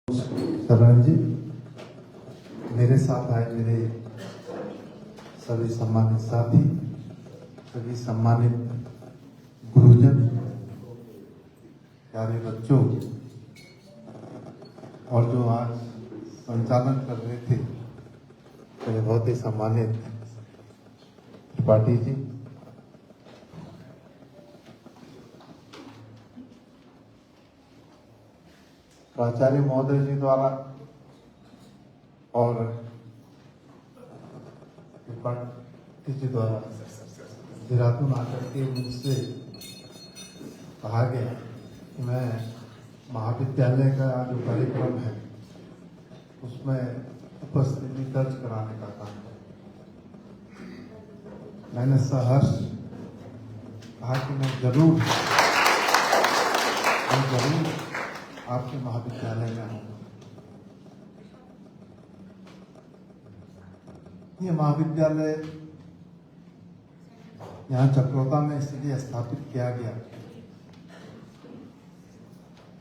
शरण जी, मेरे साथ आए मेरे सभी सम्मानित साथी, सभी सम्मानित गुरुजन, प्यारे बच्चों और जो आज संचालन कर रहे थे मेरे बहुत ही सम्मानित त्रिपाठी जी, प्राचार्य महोदय जी द्वारा और त्रिपाठी जी द्वारा देहरादून आकर के मुझसे कहा गया कि मैं महाविद्यालय का जो कार्यक्रम है उसमें उपस्थिति दर्ज कराने का काम है। मैंने सहर्ष कहा कि मैं जरूर आपके महाविद्यालय में आऊंगा। ये महाविद्यालय यहाँ चक्रोता में इसलिए स्थापित किया गया,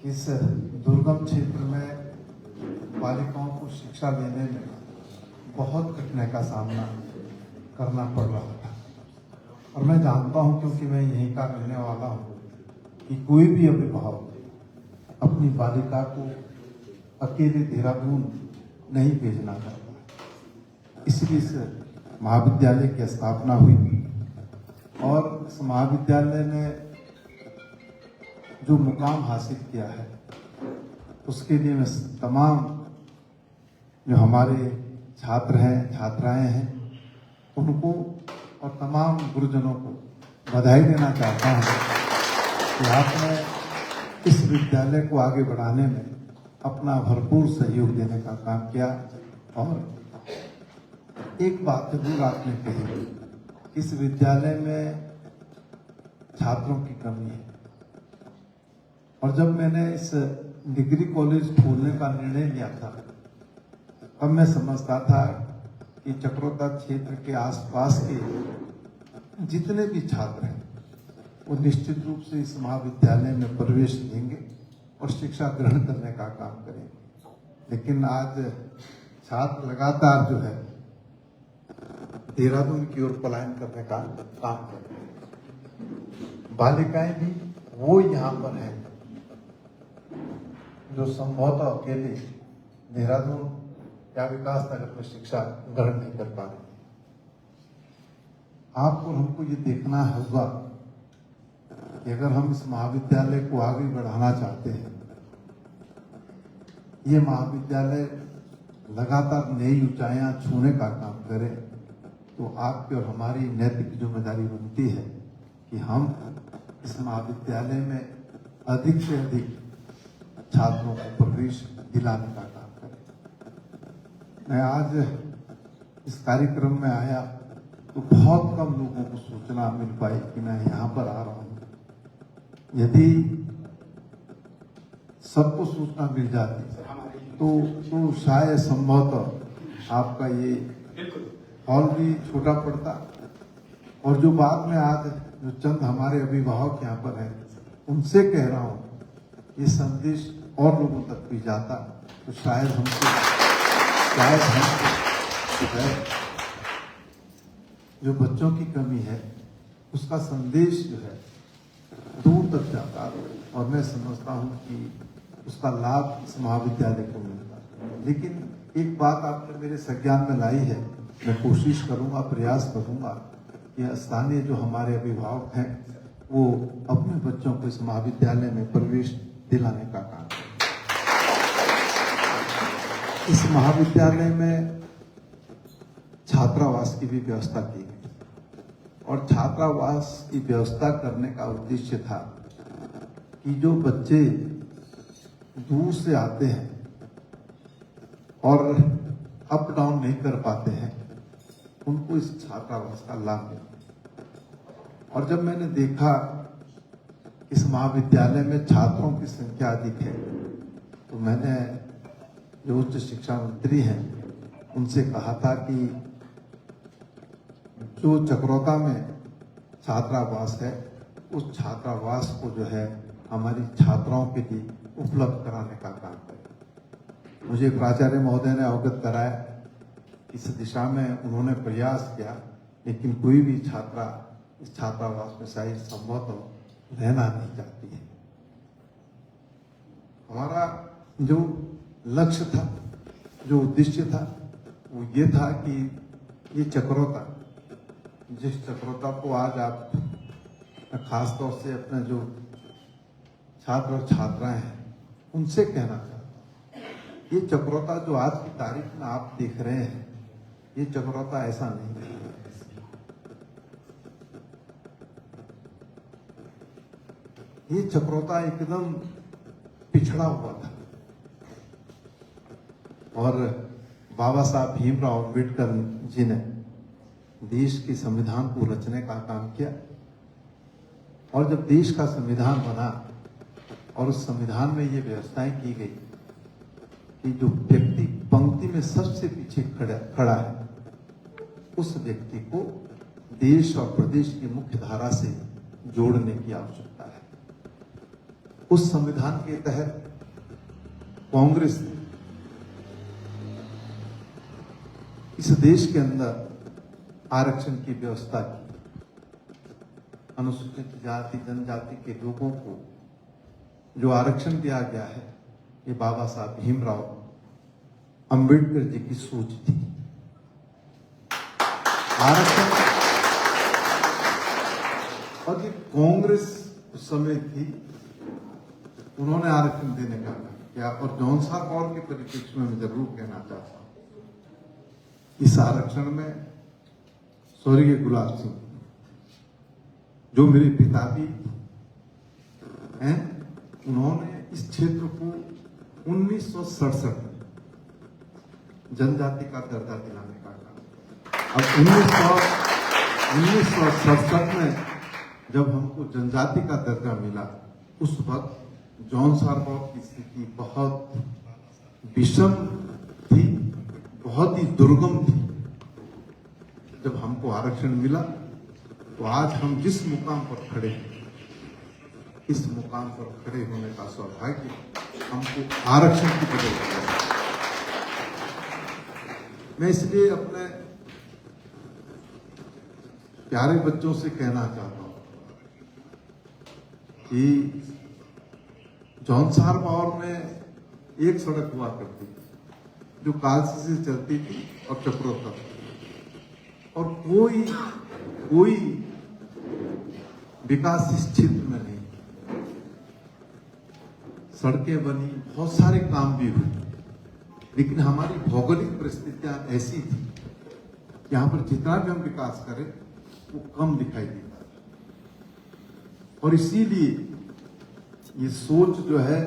इस दुर्गम क्षेत्र में बालिकाओं को शिक्षा देने में बहुत कठिनाई का सामना करना पड़ रहा था। और मैं जानता हूं, क्योंकि मैं यहीं का रहने वाला हूं, कि कोई भी अभिभावक अपनी बालिका को अकेले देहरादून नहीं भेजना चाहता। इसलिए इस महाविद्यालय की स्थापना हुई और इस महाविद्यालय ने जो मुकाम हासिल किया है उसके लिए मैं तमाम जो हमारे छात्र हैं, छात्राएं हैं, उनको और तमाम गुरुजनों को बधाई देना चाहता हूं कि आपने इस विद्यालय को आगे बढ़ाने में अपना भरपूर सहयोग देने का काम किया। और एक बात जरूर आपने कही, इस विद्यालय में छात्रों की कमी है। और जब मैंने इस डिग्री कॉलेज खोलने का निर्णय लिया था, तब मैं समझता था कि चक्रोता क्षेत्र के आसपास के जितने भी छात्र हैं वो निश्चित रूप से इस महाविद्यालय में प्रवेश लेंगे और शिक्षा ग्रहण करने का काम करेंगे। लेकिन आज छात्र लगातार जो है देहरादून की ओर पलायन करने का काम कर रहे हैं। बालिकाएं भी वो यहाँ पर हैं जो संभवतः अकेले देहरादून या विकास नगर में शिक्षा ग्रहण नहीं कर पा रही। आपको हमको ये देखना होगा कि अगर हम इस महाविद्यालय को आगे बढ़ाना चाहते हैं, ये महाविद्यालय लगातार नई ऊंचाइयां छूने का काम करे, तो आपकी और हमारी नैतिक जिम्मेदारी बनती है कि हम इस महाविद्यालय में अधिक से अधिक छात्रों को प्रवेश दिलाने का काम करें। मैं आज इस कार्यक्रम में आया तो बहुत कम लोगों को सूचना मिल पाई कि मैं यहाँ पर आ रहा हूँ। यदि सबको सूचना मिल जाती तो शायद संभवतः आपका ये हॉल भी छोटा पड़ता, और जो बाद में आज जो चंद हमारे अभिभावक यहाँ पर हैं उनसे कह रहा हूँ, ये संदेश और लोगों तक भी जाता तो शायद हमको जो बच्चों की कमी है उसका संदेश जो है दूर तक जाता। और मैं समझता हूं कि उसका लाभ इस महाविद्यालय को मिलता। लेकिन एक बात आपने मेरे संज्ञान में लाई है, मैं कोशिश करूंगा, प्रयास करूंगा कि स्थानीय जो हमारे अभिभावक हैं वो अपने बच्चों को इस महाविद्यालय में प्रवेश दिलाने का काम करें। इस महाविद्यालय में छात्रावास की भी व्यवस्था की गई, और छात्रावास की व्यवस्था करने का उद्देश्य था कि जो बच्चे दूर से आते हैं और अप डाउन नहीं कर पाते हैं, उनको इस छात्रावास का लाभ मिले। और जब मैंने देखा इस महाविद्यालय में छात्रों की संख्या अधिक है, तो मैंने जो उच्च शिक्षा मंत्री हैं उनसे कहा था कि जो चक्रोता में छात्रावास है उस छात्रावास को जो है हमारी छात्राओं के लिए उपलब्ध कराने का काम करें। मुझे प्राचार्य महोदय ने अवगत कराया, इस दिशा में उन्होंने प्रयास किया, लेकिन कोई भी छात्रा इस छात्रावास में शायद संभवतः रहना नहीं चाहती है। हमारा जो लक्ष्य था, जो उद्देश्य था, वो ये था कि ये चक्रोता, जिस चक्रोता को आज आप खास तौर से अपने जो छात्र और छात्राएं हैं उनसे कहना चाहता हूं, ये चक्रोता जो आज की तारीख में आप देख रहे हैं, ये चक्रोता ऐसा नहीं है। ये चक्रोता एकदम पिछड़ा हुआ था और बाबा साहब भीमराव अम्बेडकर जी ने देश के संविधान को रचने का काम किया और जब देश का संविधान बना और उस संविधान में ये व्यवस्थाएं की गई कि जो व्यक्ति पंक्ति में सबसे पीछे खड़ा है, उस व्यक्ति को देश और प्रदेश की मुख्य धारा से जोड़ने की आवश्यकता है। उस संविधान के तहत कांग्रेस ने इस देश के अंदर आरक्षण की व्यवस्था की। अनुसूचित जाति जनजाति के लोगों को जो आरक्षण दिया गया है, ये बाबा साहब भीमराव अंबेडकर जी की सोच थी। आरक्षण और ये कांग्रेस उस समय थी, उन्होंने आरक्षण देने का काम किया। और जॉन साहब और के परिप्रेक्ष्य में मैं जरूर कहना चाहता हूं, इस आरक्षण में स्वर्गीय गुलाब सिंह जो मेरे पिता भी हैं, उन्होंने इस क्षेत्र को 1967 में जनजाति का दर्जा दिलाने का काम। अब 1967 में जब हमको जनजाति का दर्जा मिला, उस वक्त जॉन सारबॉल की स्थिति बहुत विषम थी, बहुत ही दुर्गम थी। जब हमको आरक्षण मिला तो आज हम जिस मुकाम पर खड़े हैं, इस मुकाम पर खड़े होने का सौभाग्य हमको आरक्षण की वजह से। मैं इसलिए अपने प्यारे बच्चों से कहना चाहता हूं कि जॉन साहब और में एक सड़क हुआ करती थी जो कालसी से चलती थी और चक्रों तक, और कोई विकास इस क्षेत्र में नहीं। सड़कें बनी, बहुत सारे काम भी हुए, लेकिन हमारी भौगोलिक परिस्थितियां ऐसी थी कि यहां पर जितना भी हम विकास करें वो कम दिखाई देता है। और इसीलिए ये सोच जो है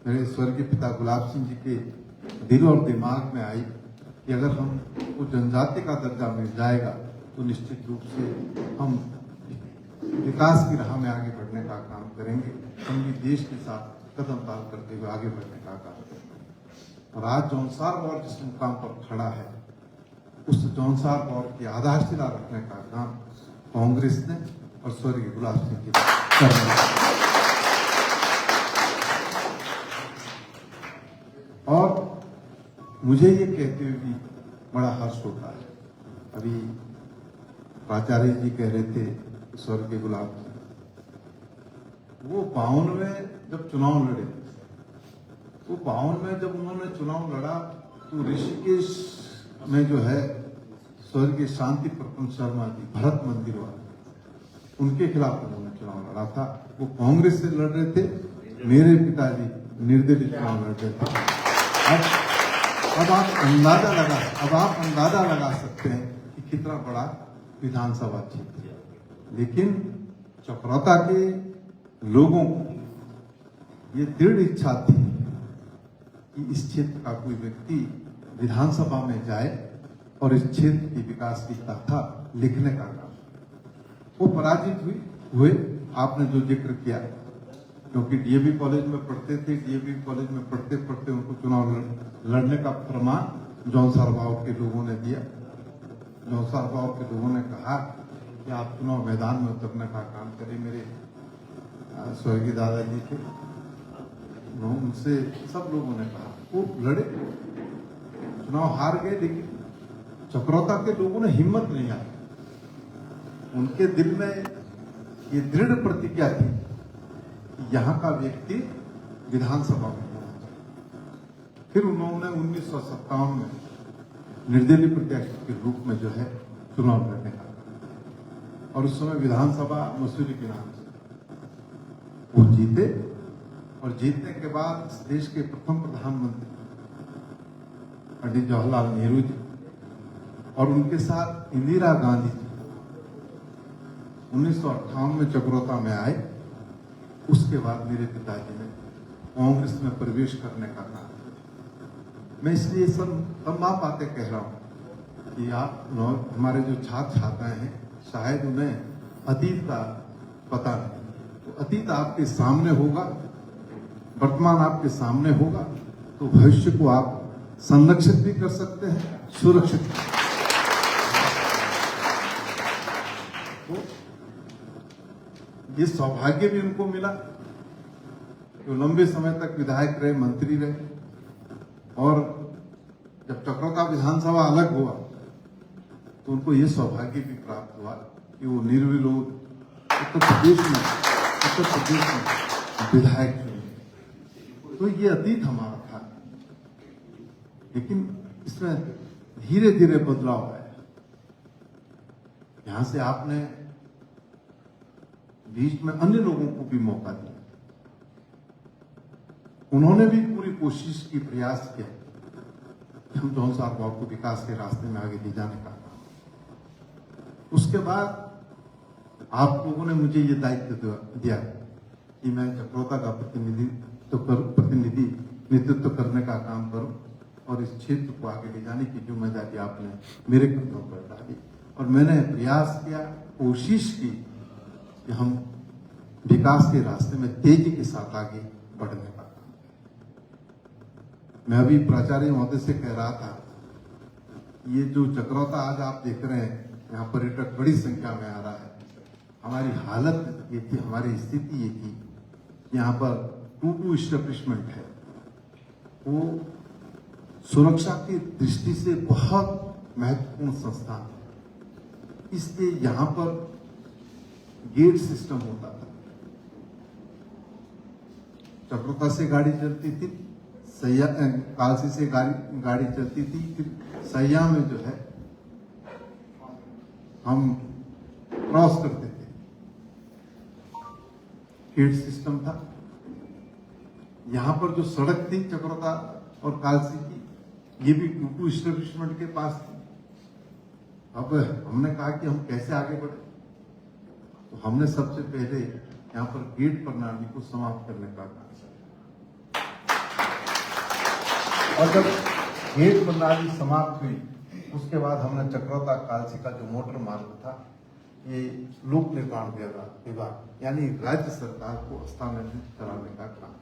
मेरे स्वर्गीय पिता गुलाब सिंह जी के दिल और दिमाग में आई कि अगर हमको जनजाति का दर्जा मिल जाएगा तो निश्चित रूप से हम विकास की राह में आगे बढ़ने का काम करेंगे। हम भी देश के साथ कदम ताल करते हुए आगे बढ़ने का काम करेंगे। और आज जॉन सारबॉल जिस मुकाम पर खड़ा है, उस जॉन सारबॉल की आधारशिला रखने का काम कांग्रेस ने और स्वर्गीय गुलाब सिंह जी कर रहे हैं। और मुझे ये कहते हुए भी बड़ा हर्ष होता है। अभी प्राचार्य जी कह रहे थे स्वर्गीय गुलाब सिंह, वो 52 में जब चुनाव लड़े, वो 52 में जब उन्होंने चुनाव लड़ा तो ऋषिकेश में जो है स्वर्गीय शांति प्रफुल्ल शर्मा जी, भरत मंदिर वाले, उनके खिलाफ उन्होंने चुनाव लड़ा था। वो कांग्रेस से लड़ रहे थे, मेरे पिताजी निर्दलीय चुनाव लड़ रहे थे। अब आप अंदाजा लगा सकते हैं कि कितना बड़ा विधानसभा क्षेत्र है। लेकिन चक्रोता के लोगों को ये दृढ़ इच्छा थी कि इस क्षेत्र का कोई व्यक्ति विधानसभा में जाए और इस क्षेत्र की विकास की गाथा लिखने का काम। वो पराजित हुए। आपने जो जिक्र किया, क्योंकि डीएवी कॉलेज में पढ़ते थे, डीएवी कॉलेज में पढ़ते पढ़ते उनको चुनाव लड़ने का फरमान जॉन सारबॉल के लोगों ने दिया। जॉन सारबॉल के लोगों ने कहा कि आप चुनाव मैदान में उतरने का काम करें। मेरे स्वर्गीय दादाजी थे, उनसे सब लोगों ने कहा वो लड़े, चुनाव हार गए, लेकिन चक्रोता के लोगों ने हिम्मत नहीं हारी। उनके दिल में ये दृढ़ प्रतिज्ञा थी कि यहां का व्यक्ति विधानसभा में होना चाहिए। फिर उन्होंने 1957 में निर्दलीय प्रत्याशी के रूप में जो है चुनाव लड़ने का, और उस समय विधानसभा मसूरी के नाम से वो जीते, और जीतने के बाद इस देश के प्रथम प्रधानमंत्री पंडित जवाहरलाल नेहरू जी और उनके साथ इंदिरा गांधी जी 1958 में चक्रोता में आए। उसके बाद मेरे पिताजी ने कांग्रेस में प्रवेश करने का कहा। मैं इसलिए सब मां बातें कह रहा हूं कि आप हमारे जो छात्र छात्राएं हैं, शायद उन्हें अतीत का पता नहीं, तो अतीत आपके सामने होगा, वर्तमान आपके सामने होगा, तो भविष्य को आप संरक्षित भी कर सकते हैं, सुरक्षित भी। तो ये सौभाग्य भी उनको मिला कि लंबे समय तक विधायक रहे, मंत्री रहे, और जब चक्रोता विधानसभा अलग हुआ तो उनको ये सौभाग्य भी प्राप्त हुआ कि वो निर्विरोध उत्तर प्रदेश में विधायक चुने। तो ये अतीत हमारा था, लेकिन इसमें धीरे धीरे बदलाव आया। यहां से आपने बीच में अन्य लोगों को भी मौका दिया, उन्होंने भी पूरी कोशिश की, प्रयास किया कि हम जौन साहब को विकास के रास्ते में आगे ले जाने का। उसके बाद आप लोगों ने मुझे ये दायित्व दिया कि मैं चक्रोता का प्रतिनिधित्व करने का काम करूं, और इस क्षेत्र को आगे ले जाने की जिम्मेदारी आपने मेरे कंधों पर डाली, और मैंने प्रयास किया, कोशिश की कि हम विकास के रास्ते में तेजी के साथ आगे बढ़ने का काम करें। मैं अभी प्राचार्य महोदय से कह रहा था, ये जो चक्रोता आज आप देख रहे हैं, यहाँ पर्यटक बड़ी संख्या में आ रहा है। हमारी हालत ये थी, हमारी स्थिति ये थी, यहाँ पर 2-2 इस्टेब्लिशमेंट है, वो सुरक्षा की दृष्टि से बहुत महत्वपूर्ण संस्थान है। इसलिए यहाँ पर गेट सिस्टम होता था। चक्रोता से गाड़ी चलती थी, कालसी से गाड़ी चलती थी, फिर सैया में जो है हम क्रॉस करते थे। गेट सिस्टम था। यहां पर जो सड़क थी चक्रोता और कालसी की, ये भी 2-2 इस्टेब्लिशमेंट के पास थी। अब हमने कहा कि हम कैसे आगे बढ़े, तो हमने सबसे पहले यहाँ पर गेट प्रणाली को समाप्त करने का काम किया, और जब गेट प्रणाली समाप्त हुई, उसके बाद हमने चक्रोता कालसी का जो मोटर मार्ग था, ये लोक निर्माण विभाग यानी राज्य सरकार को हस्तांतरित कराने का काम,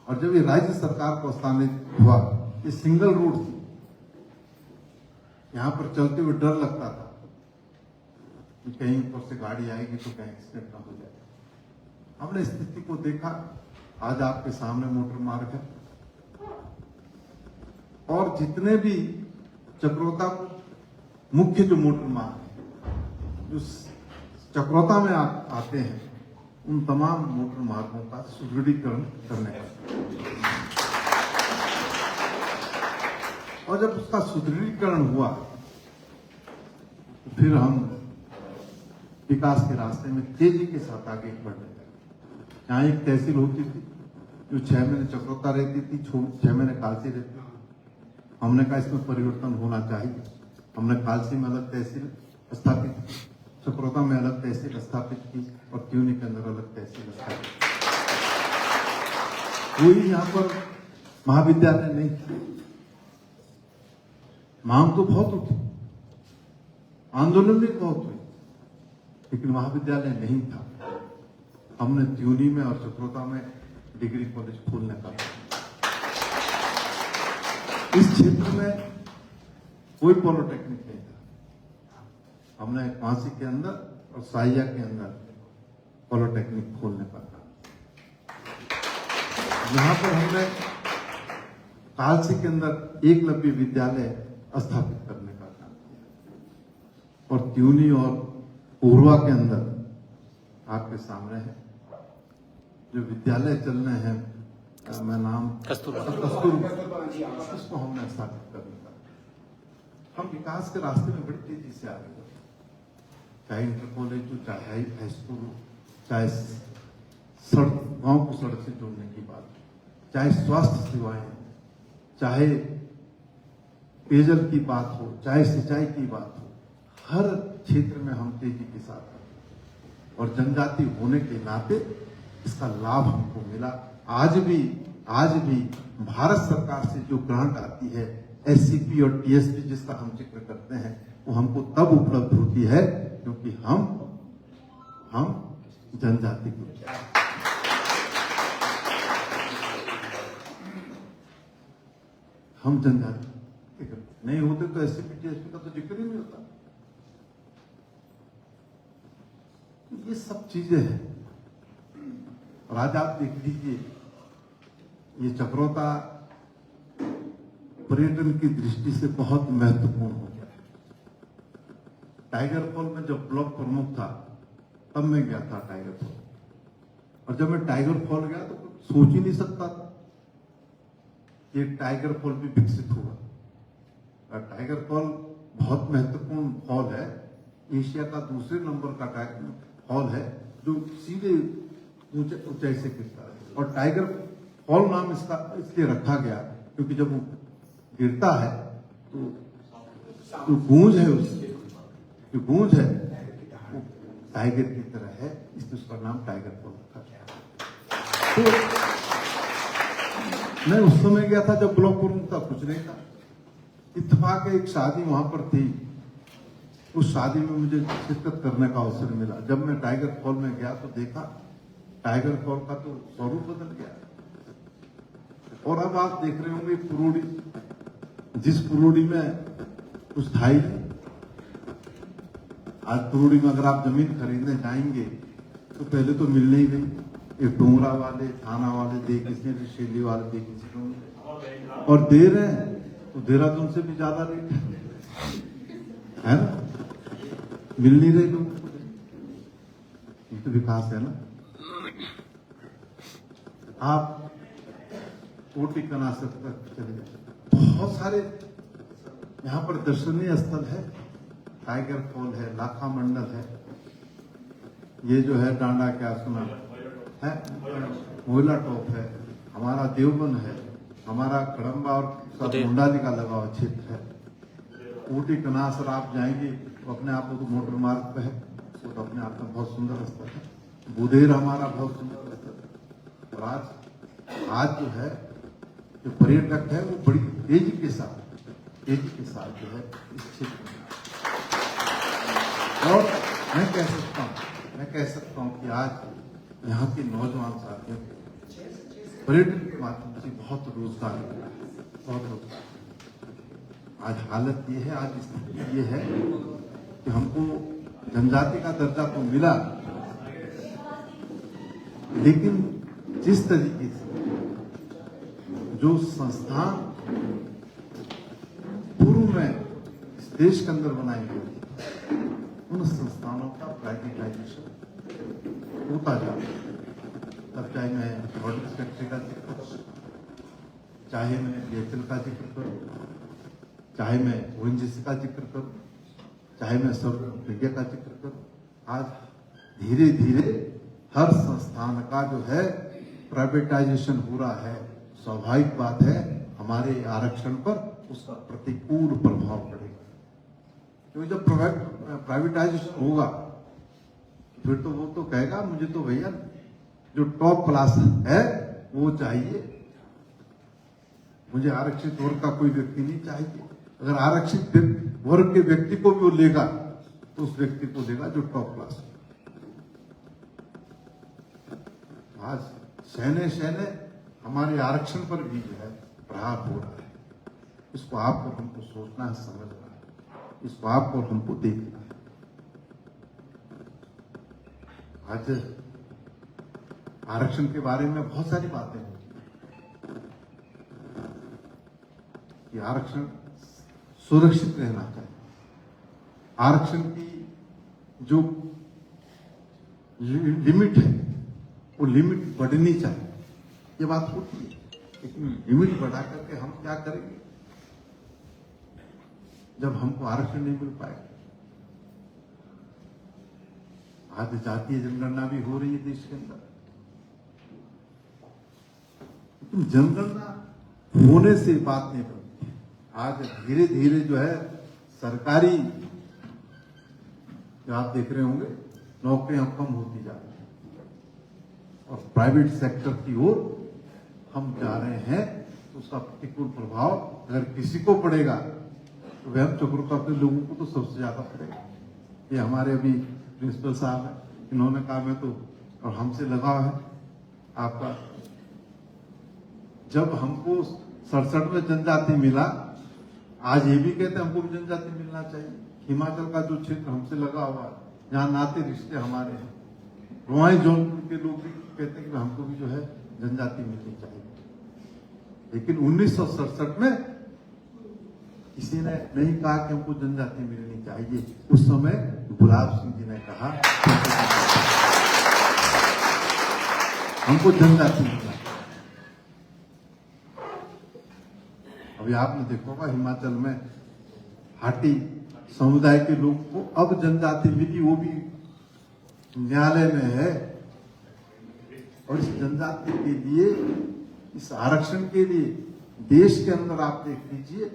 और जब ये राज्य सरकार को हस्तांतरित हुआ, ये सिंगल रोड थी। यहाँ पर चलते हुए डर लगता था कि कहीं ऊपर से गाड़ी आएगी तो कहीं एक्सीडेंट ना हो जाए। हमने स्थिति को देखा, आज आपके सामने मोटर मार्ग है, और जितने भी चक्रोता मुख्य जो मोटर मार्ग है, जो चक्रोता में आते हैं, उन तमाम मोटर मार्गों का सुदृढ़ीकरण करने का, और जब उसका सुदृढ़ीकरण हुआ तो फिर हम विकास के रास्ते में तेजी के साथ आगे बढ़ने लगे। यहाँ एक तहसील होती थी जो 6 महीने चक्रोता रहती थी, 6 महीने कालसी रहती थी। हमने कहा इसमें परिवर्तन होना चाहिए। हमने कालसी में अलग तहसील स्थापित की, चक्रोता में अलग तहसील स्थापित की, और त्यूनी के अंदर अलग तहसील स्थापित की। कोई यहाँ पर महाविद्यालय नहीं था। मांग तो बहुत उठी, आंदोलन भी बहुत हुई, लेकिन महाविद्यालय नहीं था। हमने त्यूनी में और चक्रोता में डिग्री कॉलेज खोलने का, इस क्षेत्र में कोई पॉलिटेक्निक नहीं था। हमने कांसी के अंदर और साहिया के अंदर पॉलिटेक्निक खोलने का था। यहां पर हमने कालसी के अंदर एकलव्य विद्यालय स्थापित करने का काम किया और त्यूनी और कोरवा के अंदर आपके सामने है जो विद्यालय चल रहे हैं, मैं नाम कस्तूरबा उसको हमने स्थापित करने का। हम विकास के रास्ते में बड़ी तेजी से आगे बढ़े, चाहे इंटर कॉलेज हो, चाहे हाई स्कूल हो, चाहे सड़क, गांव को सड़क से जोड़ने की बात, चाहे स्वास्थ्य सेवाएं, चाहे पेयजल की बात हो, चाहे सिंचाई की बात हो, हर क्षेत्र में हम तेजी के साथ हैं और जनजाति होने के नाते इसका लाभ हमको मिला। आज भी भारत सरकार से जो ग्रांट आती है एससीपी और टीएसपी जिसका हम जिक्र करते हैं, वो हमको तब उपलब्ध होती है क्योंकि हम जनजाति को हम जनजाति नहीं होते तो एससीपी टीएसपी का तो जिक्र ही नहीं होता। ये सब चीजें हैं और आज आप देख लीजिए ये चक्रोता पर्यटन की दृष्टि से बहुत महत्वपूर्ण हो गया है। टाइगर फॉल में जब ब्लॉक प्रमुख था तब मैं गया था टाइगर फॉल, और जब मैं टाइगर फॉल गया तो कुछ सोच ही नहीं सकता था कि टाइगर फॉल भी विकसित होगा। टाइगर फॉल बहुत महत्वपूर्ण फॉल है, एशिया का दूसरे नंबर का फॉल है जो सीधे ऊंचाई से गिरता है। और टाइगर फॉल नाम इसका इसलिए रखा गया क्योंकि जब वो गिरता है तो गूंज है, उसकी जो गूंज है वो टाइगर की तरह है, इसलिए उसका नाम टाइगर फॉल रखा गया। तो मैं उस समय गया था जब ब्लॉक प्रमुख था, कुछ नहीं था। इत्तेफाक एक शादी वहां पर थी, उस शादी में मुझे शिरकत करने का अवसर मिला। जब मैं टाइगर फॉल में गया तो देखा टाइगर फॉल का तो स्वरूप बदल गया। और अब आप देख रहे होंगे पुरोड़ी, जिस पुरोड़ी में कुछ था ही नहीं, आज पुरोड़ी में अगर आप जमीन खरीदने जाएंगे तो पहले तो मिलने ही नहीं। ये डोंगरा वाले, थाना वाले दे किसी ने, शेली वाले दे किसी ने, और दे रहे हैं तो देहरादून से भी ज्यादा रेट है ना, मिल नहीं रहे लोगों को। ये तो विकास है ना। आप कोटी कनासर तक चले जाए, बहुत सारे यहाँ पर दर्शनीय स्थल है। टाइगर फॉल है, लाखा मंडल है, ये जो है डांडा क्या सुना है, मोइला टॉप है, हमारा देवबन है, हमारा कड़म्बा और मुंडाली का लगा हुआ क्षेत्र है। कोटी कनासर आप जाएंगे तो अपने आप को मोटर मार्ग पे है, तो अपने आप में बहुत सुंदर स्थल है। बुधेर हमारा बहुत सुंदर स्थल है। और आज जो है जो पर्यटक है वो बड़ी तेजी के साथ जो है इस क्षेत्र में। और मैं कह सकता हूँ कि आज यहाँ के नौजवान साथियों को पर्यटन के माध्यम से बहुत रोजगार मिल रहा है, बहुत रोजगार। आज हालत ये है, आज स्थिति ये है कि हमको जनजाति का दर्जा तो मिला, लेकिन जिस तरीके से जो संस्थान पूर्व में इस देश के अंदर बनाए गए थे, उन संस्थानों का प्राइवेटाइजेशन होता जा रहा है। तब चाहे मैं वाटर सेक्टर का जिक्र करूं, चाहे मैं बीएचएल का जिक्र करूं, चाहे मैं ओएनजीसी का जिक्र करूं, चाहे मैं सब मीडिया का जिक्र करूं, आज धीरे धीरे हर संस्थान का जो है प्राइवेटाइजेशन हो रहा है। स्वाभाविक बात है हमारे आरक्षण पर उसका प्रतिकूल प्रभाव पड़ेगा, क्योंकि जब प्राइवेटाइजेशन होगा फिर तो वो तो कहेगा मुझे तो भैया जो टॉप क्लास है वो चाहिए, मुझे आरक्षित वर्ग का कोई व्यक्ति नहीं चाहिए। अगर आरक्षित वर्ग के व्यक्ति को भी वो लेगा तो उस व्यक्ति को लेगा जो टॉप क्लास है। आज सहने हमारे आरक्षण पर भी जो है प्रहार हो रहा है। इसको आपको हमको सोचना है, समझना है, इसको आपको हमको देखना है। आज आरक्षण के बारे में बहुत सारी बातें होती हैं, कि आरक्षण सुरक्षित रहना चाहिए, आरक्षण की जो लिमिट है वो लिमिट बढ़नी चाहिए, ये बात होती है। लेकिन लिमिट बढ़ा करके हम क्या करेंगे जब हमको आरक्षण नहीं मिल पाएगा। आज जातीय जनगणना भी हो रही है देश के अंदर, लेकिन जनगणना होने से बात नहीं बनती। आज धीरे धीरे जो है सरकारी, जो आप देख रहे होंगे, नौकरियां कम होती जा रही हैं और प्राइवेट सेक्टर की ओर हम जा रहे हैं। तो उसका प्रतिकूल प्रभाव अगर किसी को पड़ेगा तो वह चक्रों अपने लोगों को तो सबसे ज्यादा पड़ेगा। ये हमारे अभी प्रिंसिपल साहब हैं, इन्होंने कहा मैं तो, और हमसे लगाव है आपका। जब हमको 67 में जनजाति मिला, आज ये भी कहते हैं हमको भी जनजाति मिलना चाहिए। हिमाचल का जो क्षेत्र हमसे लगा हुआ है, जहाँ नाते रिश्ते हमारे हैं, रुआई जौनपुर के लोग भी कहते हैं कि हमको भी जो है जनजाति मिलनी चाहिए। लेकिन 1967 में किसी ने नहीं कहा कि हमको जनजाति मिलनी चाहिए। उस समय गुलाब सिंह जी ने कहा हमको जनजाति मिलना चाहिए। अभी आपने देखा होगा हिमाचल में हाटी समुदाय के लोग को अब जनजाति मिली, वो भी न्यायालय में है। और इस जनजाति के लिए, इस आरक्षण के लिए देश के अंदर आप देख लीजिए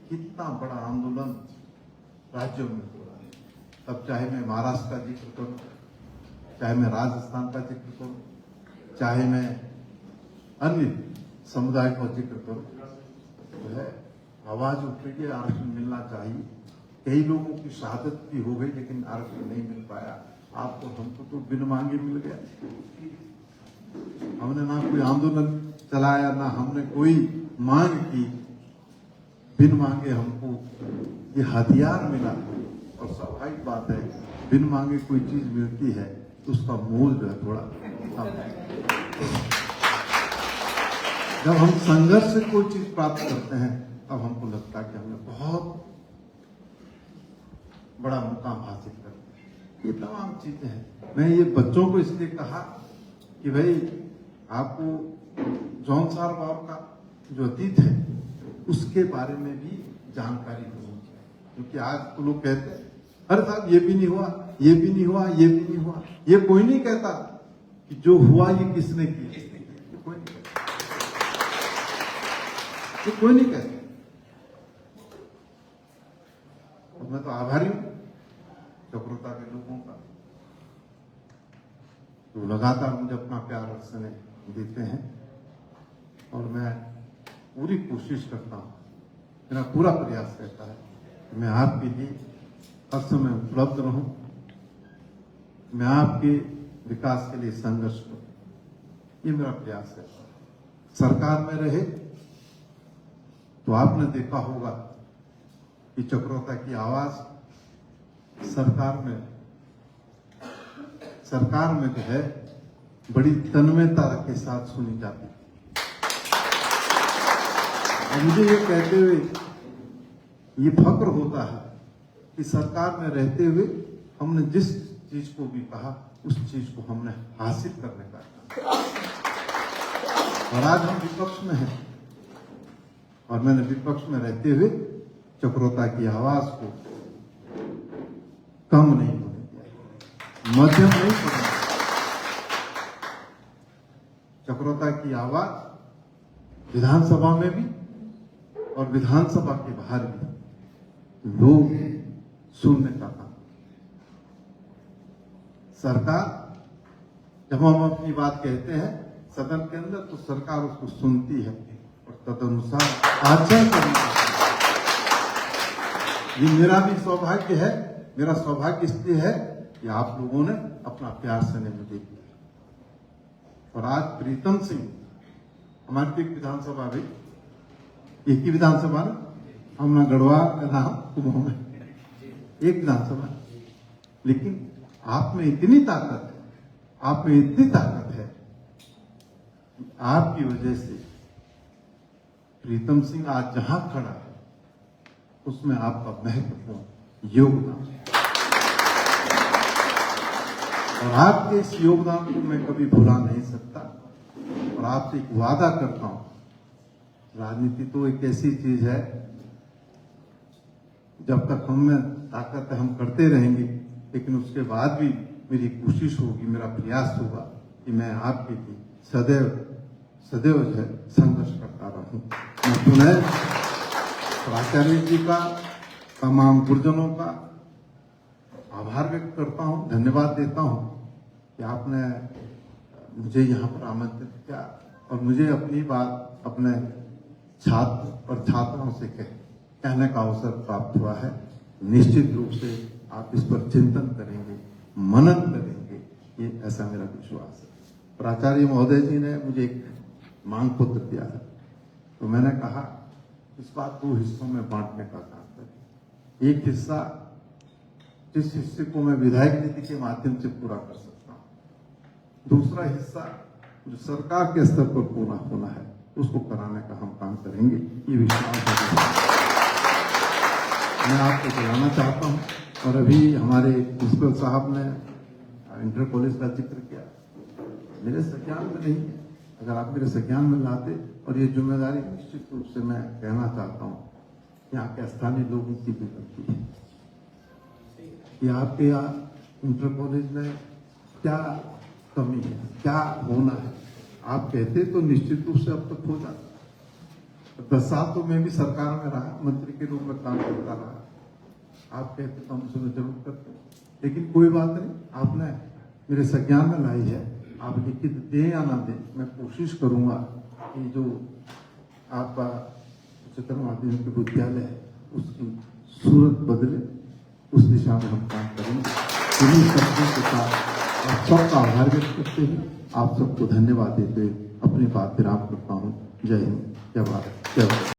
कितना बड़ा आंदोलन राज्यों में हो रहा है। तब चाहे मैं महाराष्ट्र का जिक्र करूं, चाहे मैं राजस्थान का जिक्र करूं, चाहे मैं अन्य समुदाय का जिक्र करूं, तो है आवाज उठ रही है आरक्षण मिलना चाहिए। कई लोगों की शहादत भी हो गई लेकिन आरक्षण नहीं मिल पाया। आपको हमको तो बिन मांगे मिल गया। हमने ना कोई आंदोलन चलाया, ना हमने कोई मांग की, बिन मांगे हमको ये हथियार मिला। और स्वाभाविक बात है, बिन मांगे कोई चीज मिलती है तो उसका मोल जो है थोड़ा कम है। जब हम संघर्ष से कोई चीज प्राप्त करते हैं तब हमको लगता है कि हमने बहुत बड़ा मुकाम हासिल कर लिया। ये तमाम चीजें हैं। मैं ये बच्चों को इसलिए कहा कि भाई आपको जॉन सार बाबू का जो अतीत है उसके बारे में भी जानकारी होनी चाहिए। क्योंकि आज तो लोग कहते हैं अरे साहब ये भी नहीं हुआ, ये भी नहीं हुआ, ये भी नहीं हुआ। ये कोई नहीं कहता कि जो हुआ ये किसने किया, ये कोई नहीं कहता, ये कोई नहीं कहता। और मैं तो आभारी हूं चक्रोता के लोगों का, तो लगातार मुझे अपना प्यार और स्नेह देते हैं। और मैं पूरी कोशिश करता हूं, मेरा पूरा प्रयास रहता है कि मैं आपके लिए हर समय उपलब्ध रहूं, मैं आपके विकास के लिए संघर्ष करूं, ये मेरा प्रयास है। सरकार में रहे तो आपने देखा होगा कि चक्रोता की आवाज सरकार में जो है बड़ी तन्मयता के साथ सुनी जाती है। और मुझे ये कहते हुए ये फक्र होता है कि सरकार में रहते हुए हमने जिस चीज को भी कहा उस चीज को हमने हासिल करने का कहा। और आज हम विपक्ष में हैं और मैंने विपक्ष में रहते हुए चक्रोता की आवाज को कम नहीं होने दिया, मध्यम नहीं होने दिया। चक्रोता की आवाज विधानसभा में भी और विधानसभा के बाहर भी लोग सुनने का काम। सरकार जब हम अपनी बात कहते हैं सदन के अंदर तो सरकार उसको सुनती है और तदनुसार आचरण करनी चाहिए। ये मेरा भी सौभाग्य है, मेरा सौभाग्य इसलिए है कि आप लोगों ने अपना प्यार स्नेह मुझे दिया। और आज प्रीतम सिंह हमारी एक विधानसभा भी एक ही विधानसभा ना, हम ना गढ़वाल ना कुमाऊं में एक विधानसभा, लेकिन आप में इतनी ताकत है, आप में इतनी ताकत है कि आपकी वजह से प्रीतम सिंह आज जहां खड़ा है उसमें आपका महत्वपूर्ण योगदान है और आपके इस योगदान को मैं कभी भुला नहीं सकता। और आपसे एक वादा करता हूं, राजनीति तो एक ऐसी चीज है, जब तक हम में ताकत है हम करते रहेंगे, लेकिन उसके बाद भी मेरी कोशिश होगी, मेरा प्रयास होगा कि मैं आपके लिए सदैव सदैव जो है संघर्ष करता रहूं। मैं पुनः प्राचार्य जी का, तमाम गुरुजनों का आभार व्यक्त करता हूं, धन्यवाद देता हूं कि आपने मुझे यहाँ पर आमंत्रित किया और मुझे अपनी बात अपने छात्र और छात्राओं से कहने का अवसर प्राप्त हुआ है। निश्चित रूप से आप इस पर चिंतन करेंगे, मनन करेंगे, ये ऐसा मेरा विश्वास है। प्राचार्य महोदय जी ने मुझे एक मांग पत्र दिया है, तो मैंने कहा इस बात 2 हिस्सों में बांटने का काम करें। एक हिस्सा, जिस हिस्से को मैं विधायक नीति के माध्यम से पूरा कर सकता हूं, दूसरा हिस्सा जो सरकार के स्तर पर पूरा होना है उसको कराने का हम काम करेंगे, ये विश्वास है। मैं आपको बुलाना चाहता हूं। और अभी हमारे प्रिंसिपल साहब ने इंटर कॉलेज का जिक्र किया, मेरे संज्ञान में नहीं है, अगर आप मेरे संज्ञान में लाते, और ये जिम्मेदारी निश्चित रूप से मैं कहना चाहता हूँ, यहाँ के स्थानीय लोगों की भी गलती है कि आपके यहाँ इंटर कॉलेज में क्या कमी है, क्या होना है। आप कहते तो निश्चित रूप से अब तक हो जाता। 10 साल तो मैं भी सरकार में रहा, मंत्री के रूप में काम करता रहा। आप कहते तो हम उसमें जरूर करते, लेकिन कोई बात नहीं, आपने मेरे संज्ञान में लाई है। आप लिखित दें या ना दें, मैं कोशिश करूंगा कि जो आपका उच्चतर माध्यमिक विद्यालय है उसकी सूरत बदले, उस दिशा में हम काम करेंगे। इन्हीं शब्दों के साथ आप सबका आभार व्यक्त करते हुए, आप सबको धन्यवाद देते हुए अपनी बात विराम करता हूँ। जय हिंद, जय भारत, जय भारत।